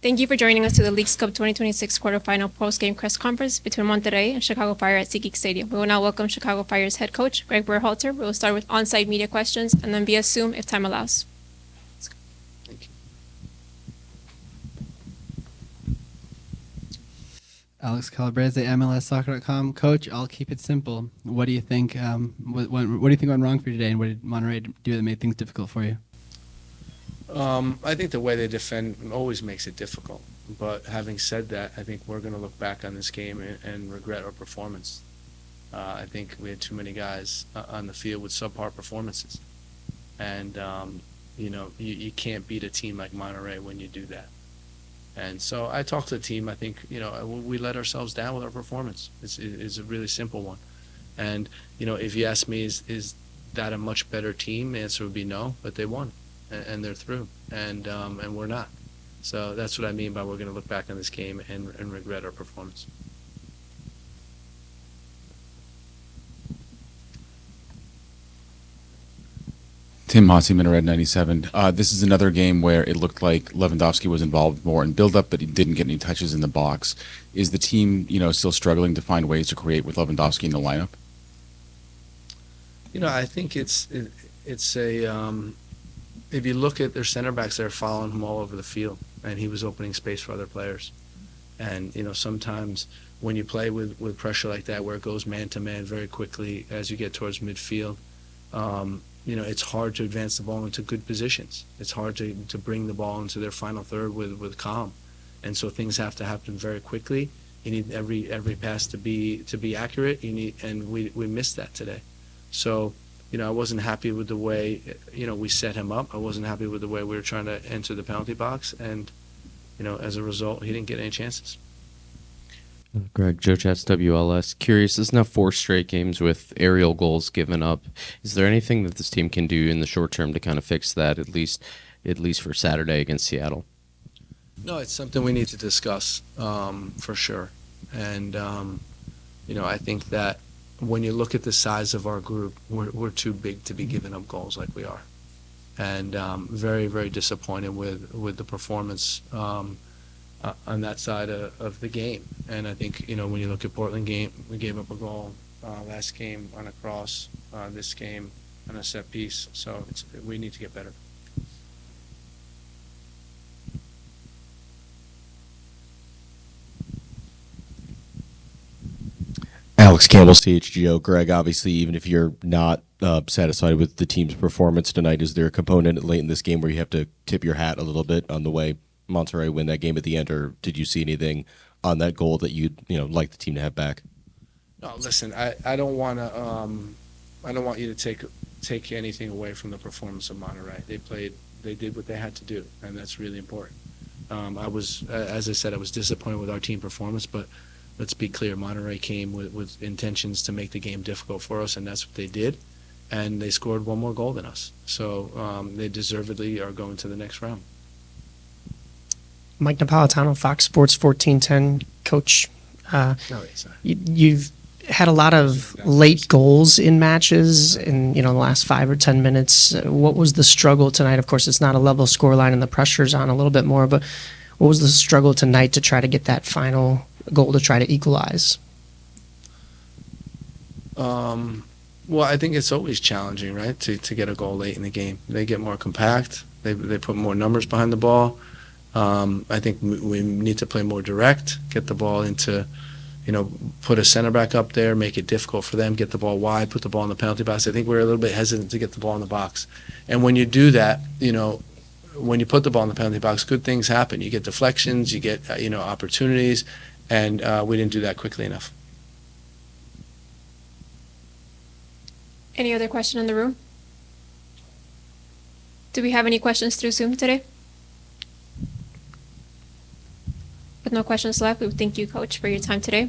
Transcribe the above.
Thank you for joining us to the Leagues Cup 2026 quarterfinal post-game press conference between Monterrey and Chicago Fire at SeatGeek Stadium. We will now welcome Chicago Fire's head coach, Gregg Berhalter. We will start with on-site media questions and then via Zoom if time allows. Thank you. Alex Calabrese, MLSsoccer.com. Coach, I'll keep it simple. What do you think? What do you think went wrong for you today, and what did Monterrey do that made things difficult for you? I think the way they defend always makes it difficult. But having said that, I think we're going to look back on this game and regret our performance. I think we had too many guys on the field with subpar performances. And, you can't beat a team like Monterrey when you do that. And so I talked to the team. I think, we let ourselves down with our performance. It's a really simple one. And, if you ask me, is that a much better team? The answer would be no, but they won. And they're through, and we're not. So that's what I mean by we're going to look back on this game and regret our performance. Tim Mossy, Red 97. This is another game where it looked like Lewandowski was involved more in build-up, but he didn't get any touches in the box. Is the team, still struggling to find ways to create with Lewandowski in the lineup? I think it's a if you look at their center backs, they're following him all over the field, and he was opening space for other players. And sometimes when you play with pressure like that, where it goes man to man very quickly as you get towards midfield, it's hard to advance the ball into good positions. It's hard to bring the ball into their final third with calm, and so things have to happen very quickly. You need every pass to be accurate. And we missed that today. So. I wasn't happy with the way, we set him up. I wasn't happy with the way we were trying to enter the penalty box. And, as a result, he didn't get any chances. Greg, Joe Chats, WLS. Curious, this is now 4 straight games with aerial goals given up. Is there anything that this team can do in the short term to kind of fix that, at least for Saturday against Seattle? No, it's something we need to discuss for sure. And, I think that when you look at the size of our group, we're too big to be giving up goals like we are, and very, very disappointed with the performance on that side of the game. And I think when you look at Portland game, we gave up a goal last game on a cross, this game on a set piece. So we need to get better. Alex Campbell, CHGO. Greg, obviously, even if you're not satisfied with the team's performance tonight, is there a component late in this game where you have to tip your hat a little bit on the way Monterrey win that game at the end, or did you see anything on that goal that you'd like the team to have back? No, listen, I don't want you to take anything away from the performance of Monterrey. They did what they had to do, and that's really important. As I said, I was disappointed with our team performance, but let's be clear, Monterrey came with intentions to make the game difficult for us, and that's what they did. And they scored one more goal than us. So they deservedly are going to the next round. Mike Napolitano, Fox Sports 1410. Coach, you've had a lot of late goals in matches in the last 5 or 10 minutes. What was the struggle tonight? Of course, it's not a level scoreline and the pressure's on a little bit more, but what was the struggle tonight to try to get that final goal to try to equalize? Well, I think it's always challenging, right, to get a goal late in the game. They get more compact. They put more numbers behind the ball. I think we need to play more direct, get the ball into, put a center back up there, make it difficult for them, get the ball wide, put the ball in the penalty box. I think we're a little bit hesitant to get the ball in the box. And when you do that, when you put the ball in the penalty box, good things happen. You get deflections, you get, opportunities, and we didn't do that quickly enough. Any other question in the room? Do we have any questions through Zoom today? With no questions left, we thank you, Coach, for your time today.